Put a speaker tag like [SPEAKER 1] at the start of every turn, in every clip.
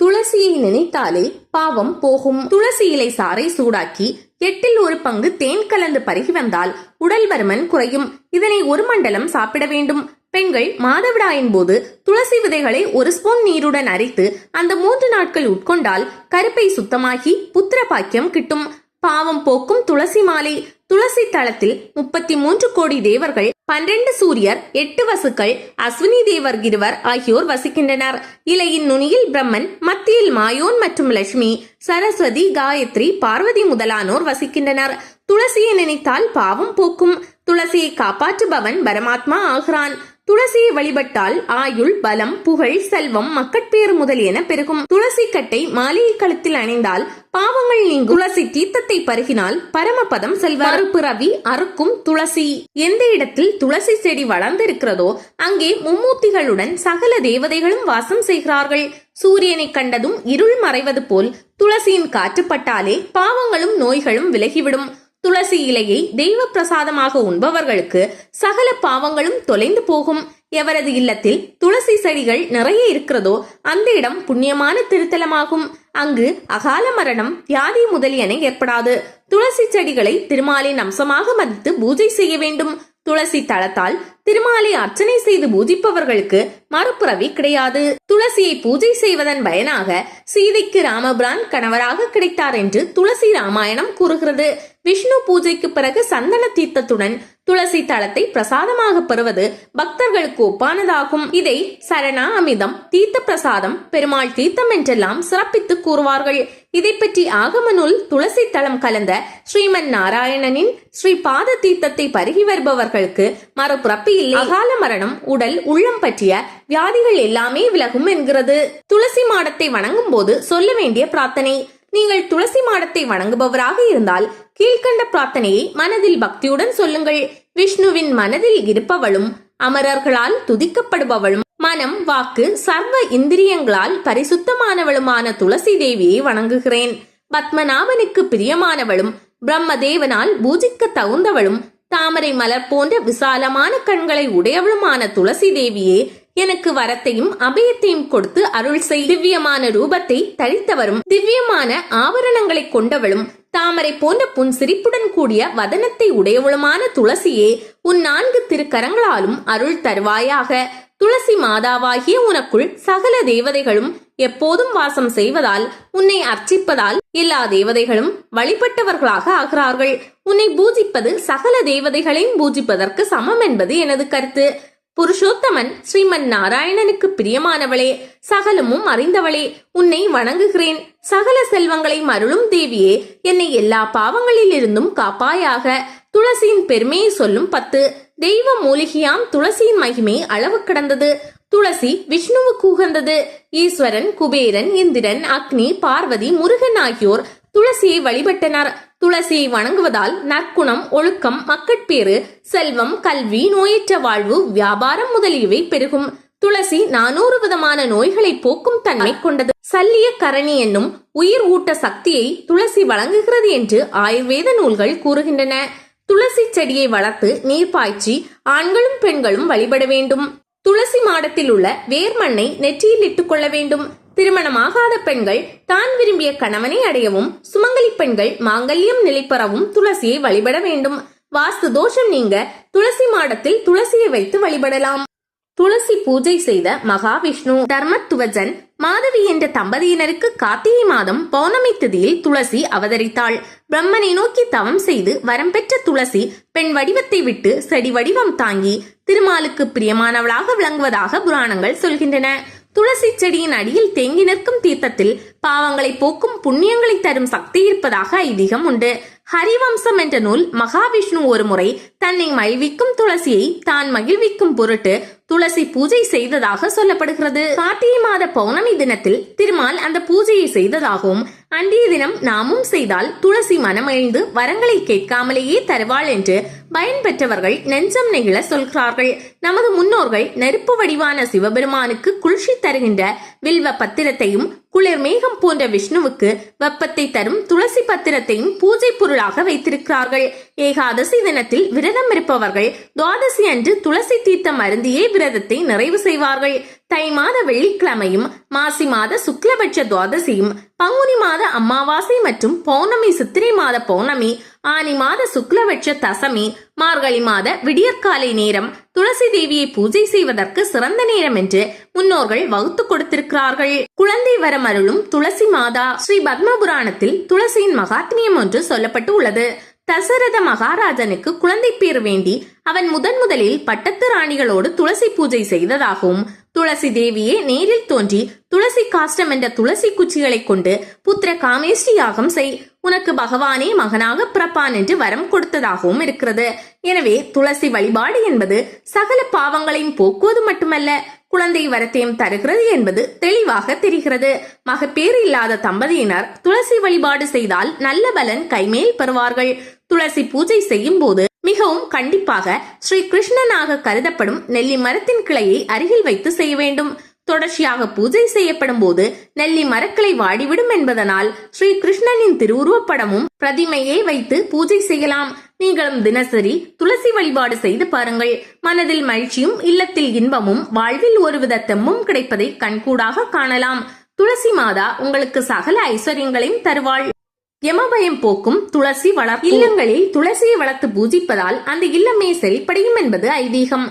[SPEAKER 1] துளசியை நினைத்தாலே பாவம் போகும். துளசி இலை சாறை சூடாக்கி 8 பங்கு தேன் கலந்து பருகி வந்தால் உடல் பருமன் குறையும். இதனை 1 மண்டலம் சாப்பிட வேண்டும். பெண்கள் மாதவிடாயின் போது துளசி விதைகளை 1 ஸ்பூன் நீருடன் அரைத்து அந்த 3 நாட்கள் உட்கொண்டால் கருப்பை சுத்தமாகி புத்திர பாக்கியம் கிட்டும். பாவம் போக்கும் துளசி மாலை. துளசி தளத்தில் 33 கோடி தேவர்கள், 12 சூரியர், 8 வசுக்கள், அஸ்வினி தேவர் இருவர் ஆகியோர் வசிக்கின்றனர். இலையின் நுனியில் பிரம்மன், மத்தியில் மாயோன் மற்றும் லட்சுமி, சரஸ்வதி, காயத்ரி, பார்வதி முதலானோர் வசிக்கின்றனர். துளசியை நினைத்தால் பாவம் போக்கும். துளசியை காப்பாற்றுபவன் பரமாத்மா ஆகிறான். துளசியை வழிபட்டால் ஆயுள், பலம், புகழ், செல்வம், மக்கட்பேறு முதலியன பெருகும். துளசி கட்டை மாலையை கழுத்தில் அணிந்தால் பாவங்கள் நீங்கும். துளசி தீர்த்தத்தை பருகினால் பரமபதம் செல்வார். மறுபிறவி அறுக்கும் துளசி. எந்த இடத்தில் துளசி செடி வளர்ந்திருக்கிறதோ அங்கே மும்மூர்த்திகளுடன் சகல தேவதைகளும் வாசம் செய்கிறார்கள். சூரியனை கண்டதும் இருள் மறைவது போல் துளசியின் காற்றுப்பட்டாலே பாவங்களும் நோய்களும் விலகிவிடும். துளசி இலையை தெய்வ பிரசாதமாக உண்பவர்களுக்கு சகல பாவங்களும் தொலைந்து போகும். எவரது இல்லத்தில் துளசி செடிகள் நிறைய இருக்கிறதோ அந்த இடம் புண்ணியமான திருத்தலமாகும். அங்கு அகால மரணம், வியாதி முதலியன ஏற்படாது. துளசி செடிகளை திருமாலின் அம்சமாக மதித்து பூஜை செய்ய வேண்டும். துளசி தளத்தால் திருமாலை அர்ச்சனை செய்து பூஜிப்பவர்களுக்கு மறுபிறவி கிடையாது. துளசியை பூஜை செய்வதன் பயனாக சீதைக்கு ராமபிரான் கணவராக கிடைத்தார் என்று துளசி ராமாயணம் கூறுகிறது. விஷ்ணு பூஜைக்கு பிறகு சந்தன தீர்த்தத்துடன் துளசி தளத்தை பிரசாதமாக பெறுவது பக்தர்களுக்கு ஒப்பானதாகும். இதை சரணா அமிர்தம், தீர்த்த பிரசாதம், பெருமாள் தீர்த்தம் என்றெல்லாம் சிறப்பித்து கூறுவார்கள். இதை பற்றி ஆகம நூல் துளசி தளம் கலந்த ஸ்ரீமன் நாராயணனின் ஸ்ரீ பாத தீர்த்தத்தை பருகி வருபவர்களுக்கு மறுபிறப்பு இல்லை. அகால மரணம், உடல், உள்ளம் பற்றிய வியாதிகள் எல்லாமே விலகும் என்கிறது. துளசி மாடத்தை வணங்கும் போது சொல்ல வேண்டிய பிரார்த்தனை. நீங்கள் துளசி மாடத்தை வணங்குபவராக இருந்தால் கீழ்கண்ட பிரார்த்தனையை மனதில் பக்தியுடன் சொல்லுங்கள். விஷ்ணுவின் மனதில் இருப்பவளும் அமரர்களால் துதிக்கப்படுபவளும் மனம், வாக்கு, சர்வ இந்திரியங்களால் பரிசுத்தமானவளுமான துளசி தேவியை வணங்குகிறேன். பத்மநாபனுக்கு பிரியமானவளும் பிரம்மதேவனால் பூஜிக்க தகுந்தவளும் தாமரை மலர் போன்ற விசாலமான கண்களை உடையவளுமான துளசி தேவியே, எனக்கு வரத்தையும் அபயத்தையும் கொடுத்து அருள் செய். திவ்யமான ரூபத்தை தரித்தவரும் திவ்யமான ஆபரணங்களை கொண்டவளும் தாமரை போன்ற புன் சிரிப்புடன் கூடிய வதனத்தை உடையவளுமான துளசியே, உன் 4 திருக்கரங்களாலும் அருள் தருவாயாக. துளசி மாதாவாகிய உனக்குள் சகல தேவதைகளும் எப்போதும் வாசம் செய்வதால் உன்னை அர்ச்சிப்பதால் எல்லா தேவதைகளும் வழிபட்டவர்களாக ஆகிறார்கள். உன்னை பூஜிப்பது சகல தேவதைகளையும் பூஜிப்பதற்கு சமம் என்பது எனது கருத்து. புருஷோத்தமன் ஸ்ரீமன் நாராயணனுக்கு பிரியமானவளே, சகலமும் அறிந்தவளே, உன்னை வணங்குகிறேன். சகல செல்வங்களை அருளும் தேவியே, என்னை எல்லா பாவங்களில் இருந்தும் காப்பாயாக. துளசியின் பெருமையை சொல்லும் 10. தெய்வ மூலிகையாம் துளசியின் மகிமை அளவு கடந்தது. துளசி விஷ்ணுவுக்கு உகந்தது. ஈஸ்வரன், குபேரன், இந்திரன், அக்னி, பார்வதி, முருகன் ஆகியோர் துளசியை வழிபட்டனர். துளசியை வணங்குவதால் நற்குணம், ஒழுக்கம், மக்கட்பேறு, செல்வம், கல்வி, நோயற்ற வாழ்வு, வியாபாரம் முதலியவை பெருகும். துளசி 400 விதமான நோய்களை போக்கும் தன்மை கொண்டது. சல்லிய கரணி என்னும் உயிர் ஊட்ட சக்தியை துளசி வழங்குகிறது என்று ஆயுர்வேத நூல்கள் கூறுகின்றன. துளசி செடியை வளர்த்து நீர் பாய்ச்சி ஆண்களும் பெண்களும் வழிபட வேண்டும். துளசி மாடத்தில் உள்ள வேர்மண்ணை நெற்றியில் இட்டுக் கொள்ள வேண்டும். திருமணமாகாத பெண்கள் தான் விரும்பிய கணவனை அடையவும், சுமங்கலி பெண்கள் மாங்கல்யம் நிலைப்பெறவும் துளசியை வழிபட வேண்டும். வாஸ்து தோஷம் நீங்க துளசி மாடத்தில் துளசியை வைத்து வழிபடலாம். துளசி பூஜை செய்த மகாவிஷ்ணு. தர்மத்துவஜன் மாதவி என்ற தம்பதியினருக்கு கார்த்திகை மாதம் பௌர்ணமி திதியில் துளசி அவதரித்தாள். பிரம்மனை நோக்கி தவம் செய்து வரம் பெற்ற துளசி பெண் வடிவத்தை விட்டு செடி வடிவம் தாங்கி திருமாலுக்கு பிரியமானவளாக விளங்குவதாக புராணங்கள் சொல்கின்றன. துளசி செடியின் அடியில் தேங்கி நிற்கும் தீர்த்தத்தில் பாவங்களை போக்கும் புண்ணியங்களை தரும் சக்தி இருப்பதாக ஐதீகம் உண்டு. ஹரிவம்சம் என்ற நூல் மகாவிஷ்ணு ஒரு முறை தன்னை மகிழ்விக்கும் துளசியை தான் மகிழ்விக்கும் பொருட்டு துளசி பூஜை செய்ததாக சொல்லப்படுகிறது. கார்த்திகை மாத பௌர்ணமி தினத்தில் திருமால் அந்த பூஜையை செய்ததாகவும் அன்றைய தினம் நாமும் செய்தால் துளசி மனமழிந்து வரங்களை கேட்காமலேயே தருவாள் என்று பயன்பெற்றவர்கள் நெஞ்சம் நெகிழ சொல்கிறார்கள். நமது முன்னோர்கள் நெருப்பு வடிவான சிவபெருமானுக்கு குளிர்ச்சி தருகின்ற வில்வ பத்திரத்தையும் குளிர் மேகம் போன்ற விஷ்ணுவுக்கு வெப்பத்தை தரும் துளசி பத்திரத்தையும் பூஜை பொருளாக வைத்திருக்கிறார்கள். ஏகாதசி தினத்தில் விரதம் இருப்பவர்கள் துவாதசி அன்று துளசி தீர்த்தம் அருந்தியே விரதத்தை நிறைவு செய்வார்கள். தை மாத வெள்ளிக்கிழமையும் மாசி மாத சுக்லபட்ச துவாதசியும் பங்குனி மாத அமாவாசை மற்றும் பௌர்ணமி சித்திரை மாத பௌர்ணமி ஆனி மாத சுக்லபட்ச தசமி மார்கழி மாத விடியற்காலை நேரம் துளசி தேவியை பூஜை செய்வதற்கு சிறந்த நேரம் என்று முன்னோர்கள் வகுத்து கொடுத்திருக்கிறார்கள். குழந்தை வரம் அருளும் துளசி மாதா. ஸ்ரீ பத்ம புராணத்தில் துளசியின் மகாத்மியம் ஒன்று சொல்லப்பட்டு உள்ளது. தசரத மகாராஜனுக்கு குழந்தை பேர் வேண்டி அவன் முதலில் பட்டத்து ராணிகளோடு துளசி பூஜை செய்ததாகவும் துளசி தேவியே நேரில் தோன்றி துளசி காஷ்டம் என்ற துளசி குச்சிகளை கொண்டு புத்திர காமேஷ்டி யாகம் செய், உனக்கு பகவானே மகனாக பிறப்பான் என்று வரம் கொடுத்ததாகவும் இருக்கிறது. எனவே துளசி வழிபாடு என்பது சகல பாவங்களையும் போக்குவது மட்டுமல்ல, குழந்தை வரத்தையும் தருகிறது என்பது தெளிவாக தெரிகிறது. மகப்பேறு இல்லாத தம்பதியினர் துளசி வழிபாடு செய்தால் நல்ல பலன் கைமேல் பெறுவார்கள். துளசி பூஜை செய்யும் போது மிகவும் கண்டிப்பாக ஸ்ரீ கிருஷ்ணனாக கருதப்படும் நெல்லி மரத்தின் கிளையை அருகில் வைத்து செய்ய வேண்டும். தொடர்ச்சியாக பூஜை செய்யப்படும் போது நெல்லி மரக்கிளை வாடிவிடும் என்பதனால் ஸ்ரீ கிருஷ்ணனின் திருவுருவப்படமும் பிரதிமையை வைத்து பூஜை செய்யலாம். நீங்களும் தினசரி துளசி வழிபாடு செய்து பாருங்கள். மனதில் மகிழ்ச்சியும் இல்லத்தில் இன்பமும் வாழ்வில் ஒருவித தெம்பும் கிடைப்பதை கண்கூடாக காணலாம். துளசி மாதா உங்களுக்கு சகல ஐஸ்வர்யங்களையும் தருவாள். யமபயம் போக்கும் துளசி வளர்ப்பு. இல்லங்களில் துளசியை வளர்த்து பூஜிப்பதால் அந்த இல்லமே செழிப்படையும் என்பது ஐதீகம்.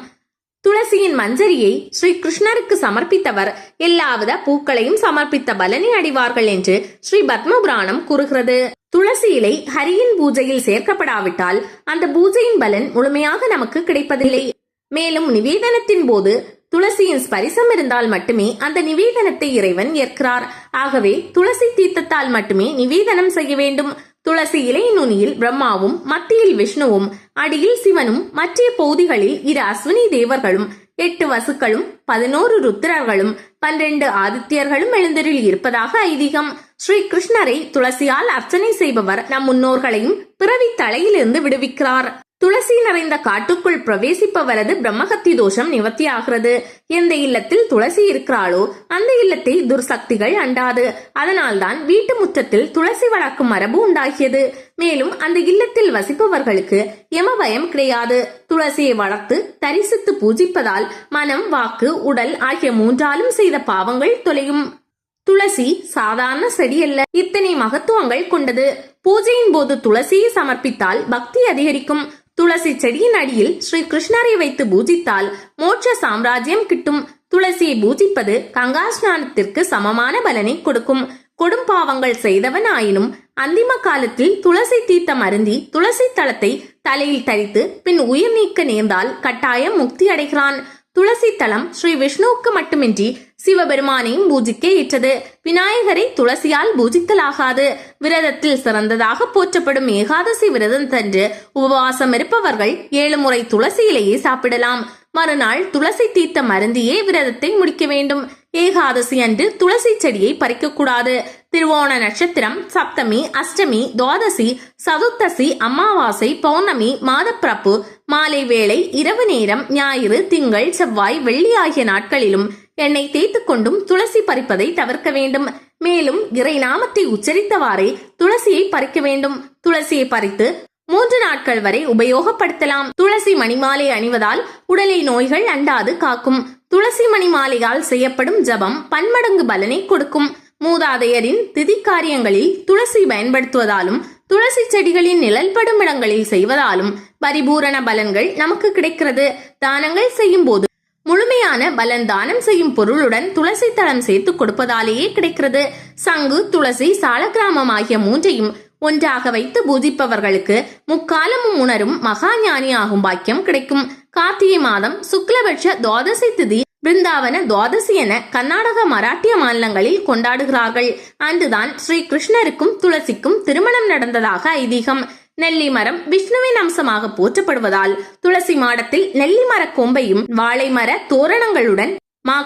[SPEAKER 1] துளசியின் மஞ்சரியை ஸ்ரீ கிருஷ்ணருக்கு சமர்ப்பித்தவர் எல்லாவித பூக்களையும் சமர்ப்பித்த பலனை அடைவார்கள் என்று ஸ்ரீ பத்ம புராணம் கூறுகிறது. துளசி இலை ஹரியின் பூஜையில் சேர்க்கப்படாவிட்டால் அந்த பூஜையின் பலன் முழுமையாக நமக்கு கிடைப்பதில்லை. மேலும் நிவேதனத்தின் போது துளசியின் ஸ்பரிசம் இருந்தால் மட்டுமே அந்த நிவேதனத்தை இறைவன் ஏற்கிறார். ஆகவே துளசி தீர்த்தத்தால் மட்டுமே நிவேதனம் செய்ய வேண்டும். துளசி இலை நுனியில் பிரம்மாவும் மத்தியில் விஷ்ணுவும் அடியில் சிவனும் மற்ற பகுதிகளில் 2 அஸ்வினி தேவர்களும் 8 வசுக்களும் 11 ருத்திரர்களும் 12 ஆதித்யர்களும் எழுந்தருள் இருப்பதாக ஐதீகம். ஸ்ரீ கிருஷ்ணரை துளசியால் அர்ச்சனை செய்பவர் நம் முன்னோர்களையும் பிறவி தலையிலிருந்து விடுவிக்கிறார். துளசி நிறைந்த காட்டுக்குள் பிரவேசிப்பவரது பிரம்மஹத்தி தோஷம் நிவர்த்தியாகிறது. எந்த இல்லத்தில் துளசி இருக்கிறாளோ அந்த இல்லத்தை துர்சக்திகள் அண்டாது. அதனால்தான் வீட்டு முற்றத்தில் துளசி வளர்க்கும் மரபு உண்டாகியது. மேலும் அந்த இல்லத்தில் வசிப்பவர்களுக்கு யமபயம் கிடையாது. துளசியை வளர்த்து தரிசித்து பூஜிப்பதால் மனம், வாக்கு, உடல் ஆகிய 3ஆலும் செய்த பாவங்கள் தொலையும். துளசி சாதாரண செடி அல்ல, இத்தனை மகத்துவங்கள் கொண்டது. பூஜையின் போது துளசியை சமர்ப்பித்தால் பக்தி அதிகரிக்கும். துளசி செடியின் அடியில் ஸ்ரீ கிருஷ்ணரை வைத்து பூஜித்தால் மோட்ச சாம்ராஜ்யம் கிட்டும். துளசியை பூஜிப்பது கங்கா ஸ்நானத்திற்கு சமமான பலனை கொடுக்கும். கொடும் பாவங்கள் செய்தவன் ஆயினும் அந்திம காலத்தில் துளசி தீர்த்தம் அருந்தி துளசி தளத்தை தலையில் தரித்து பின் உயிர் நீக்க நேர்ந்தால் கட்டாயம் முக்தி அடைகிறான். துளசி தளம் ஸ்ரீ விஷ்ணுவுக்கு மட்டுமின்றி சிவபெருமானையும் பூஜிக்க ஏற்றது. விநாயகரை துளசியால் பூஜித்தலாகாது. விரதத்தில் சிறந்ததாக போற்றப்படும் ஏகாதசி விரதம் தன்று உபவாசம் இருப்பவர்கள் 7 முறை துளசி இலையை சாப்பிடலாம். மறுநாள் துளசி தீர்த்தம் அருந்தியே விரதத்தை முடிக்க வேண்டும். ஏகாதசி அன்று துளசி செடியை பறிக்கக்கூடாது. திருவோண நட்சத்திரம், சப்தமி, அஷ்டமி, துவாதசி, சதுர்த்தசி, அமாவாசை, பௌர்ணமி, மாதப்பிறப்பு, மாலை வேளை, இரவு நேரம், ஞாயிறு, திங்கள், செவ்வாய், வெள்ளி ஆகிய நாட்களிலும் எண்ணெய் தேய்த்து கொண்டும் துளசி பறிப்பதை தவிர்க்க வேண்டும். மேலும் இறை நாமத்தை உச்சரித்தவாறே துளசியை பறிக்க வேண்டும். துளசியை பறித்து 3 நாட்கள் வரை உபயோகப்படுத்தலாம். துளசி மணிமாலை அணிவதால் உடலில் நோய்கள் அண்டாது காக்கும். துளசி மணிமாலையால் செய்யப்படும் ஜபம் பன்மடங்கு பலனை கொடுக்கும். மூதாதையரின் திதி காரியங்களில் துளசி பயன்படுத்துவதாலும் துளசி செடிகளின் நிழல் படும் இடங்களில் செய்வதாலும் பரிபூரண பலன்கள் நமக்கு கிடைக்கிறது. தானங்கள் செய்யும் போது முழுமையான பலன் தானம் செய்யும் பொருளுடன் துளசி தளம் சேர்த்து கொடுப்பதாலேயே கிடைக்கிறது. சங்கு, துளசி, சாலக்கிராமம் ஆகிய 3ஐயும் ஒன்றாக வைத்து பூஜிப்பவர்களுக்கு முக்காலமும் உணரும் மகா ஞானி ஆகும் பாக்கியம் கிடைக்கும். கார்த்திகை மாதம் சுக்லபட்ச துவாதசி திதி பிருந்தாவன துவாதசி என கர்நாடக, மராட்டிய மாநிலங்களில் கொண்டாடுகிறார்கள். அன்றுதான் ஸ்ரீ கிருஷ்ணருக்கும் துளசிக்கும் திருமணம் நடந்ததாக ஐதீகம். நெல்லி மரம் விஷ்ணுவின் அம்சமாக போற்றப்படுவதால் துளசி மாடத்தில் நெல்லி மர கொம்பையும் வாழை மர தோரணங்களுடன்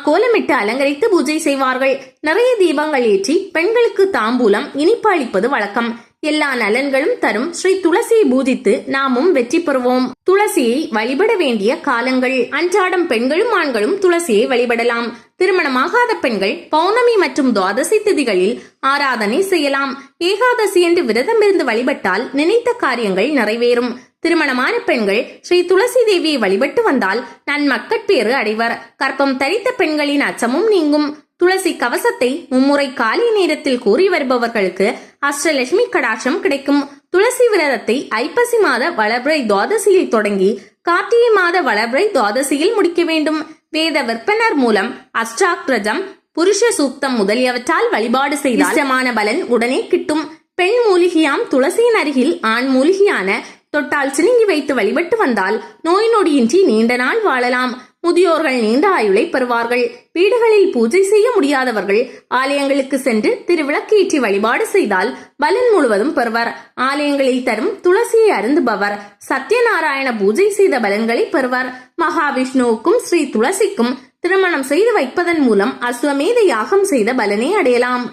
[SPEAKER 1] கோலமிட்டு அலங்கரித்து பூஜை செய்வார்கள். நிறைய தீபங்கள் ஏற்றி பெண்களுக்கு தாம்பூலம், இனிப்பு அளிப்பது வழக்கம். எல்லா நலன்களும் தரும் ஸ்ரீ துளசியை பூஜித்து நாமும் வெற்றி பெறுவோம். துளசியை வழிபட வேண்டிய காலங்கள். அன்றாடம் பெண்களும் ஆண்களும் துளசியை வழிபடலாம். திருமணமாகாத பெண்கள் பௌர்ணமி மற்றும் துவாதசி திதிகளில் ஆராதனை செய்யலாம். ஏகாதசி என்று விரதம் இருந்து வழிபட்டால் நினைத்த காரியங்கள் நிறைவேறும். திருமணமான பெண்கள் ஸ்ரீ துளசி தேவியை வழிபட்டு வந்தால் நன்மக்கட்பேறு அடைவர். கற்பம் தரித்த பெண்களின் அச்சமும் நீங்கும். துளசி கவசத்தை மும்முறை காலை நேரத்தில் கூறி வருபவர்களுக்கு அஷ்டலட்சுமி கடாட்சம் கிடைக்கும். துளசி விரதத்தை ஐப்பசி மாத வளர்பிறை துவாதசியில் தொடங்கி கார்த்திகை மாத வளர்பிறை துவாதசியில் முடிக்க வேண்டும். வேத விற்பனர் மூலம் அஷ்டாக்ரஜம், புருஷ சூக்தம் முதலியவற்றால் வழிபாடு செய்தால் இஷ்டமான பலன் உடனே கிட்டும். பெண் மூலிகையாம் துளசியின் அருகில் ஆண் மூலிகையான தொட்டால் சினுங்கி வைத்து வழிபட்டு வந்தால் நோய் நொடியின்றி நீண்ட நாள் வாழலாம். முதியோர்கள் நீண்ட ஆயுளை பெறுவார்கள். வீடுகளில் பூஜை செய்ய முடியாதவர்கள் ஆலயங்களுக்கு சென்று திருவிளக்கேற்றி வழிபாடு செய்தால் பலன் முழுவதும் பெறுவர். ஆலயங்களில் தரும் துளசியை அருந்துபவர் சத்யநாராயண பூஜை செய்த பலன்களை பெறுவர். மகாவிஷ்ணுவுக்கும் ஸ்ரீ துளசிக்கும் திருமணம் செய்து வைப்பதன் மூலம் அஸ்வமேத யாகம் செய்த பலனை அடையலாம்.